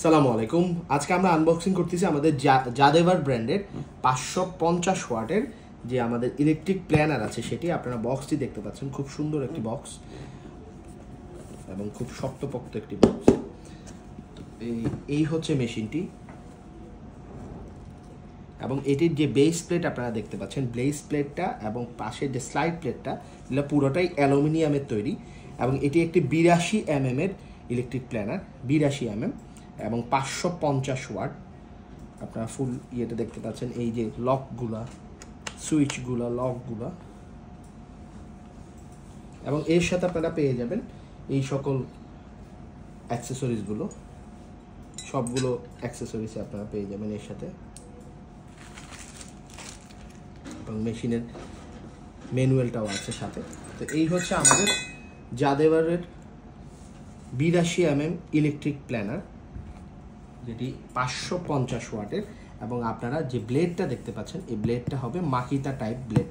সালামু আলাইকুম। আজকে আমরা আনবক্সিং করতেছি আমাদের জাদেভার ব্র্যান্ডের 550 ওয়াটের যে আমাদের ইলেকট্রিক প্ল্যানার আছে সেটি। আপনারা বক্সটি দেখতে পাচ্ছেন, খুব সুন্দর একটি বক্স এবং খুব শক্তপোক্ত একটি বক্স। এই হচ্ছে মেশিনটি এবং এটির যে বেস প্লেট আপনারা দেখতে পাচ্ছেন, বেস প্লেটটা এবং পাশের যে স্লাইড প্লেটটা এগুলো পুরোটাই অ্যালুমিনিয়ামের তৈরি এবং এটি একটি 82 mm এর ইলেকট্রিক প্ল্যানার, 82 mm এবং 550 ওয়াট। আপনারা ফুল ইয়েটা দেখতে পাচ্ছেন, এই যে লকগুলা, সুইচগুলা, লকগুলা, এবং এর সাথে আপনারা পেয়ে যাবেন এই সকল অ্যাক্সেসরিজগুলো, সবগুলো অ্যাক্সেসরিজ আপনারা পেয়ে যাবেন এর সাথে। এবং মেশিনের ম্যানুয়ালটাও আছে সাথে। তো এই হচ্ছে আমাদের জাদেভারের 82 mm ইলেকট্রিক প্ল্যানার, যেটি 550 ওয়াটের। এবং আপনারা যে ব্লেডটা দেখতে পাচ্ছেন, এই ব্লেডটা হবে মাকিতা টাইপ ব্লেড।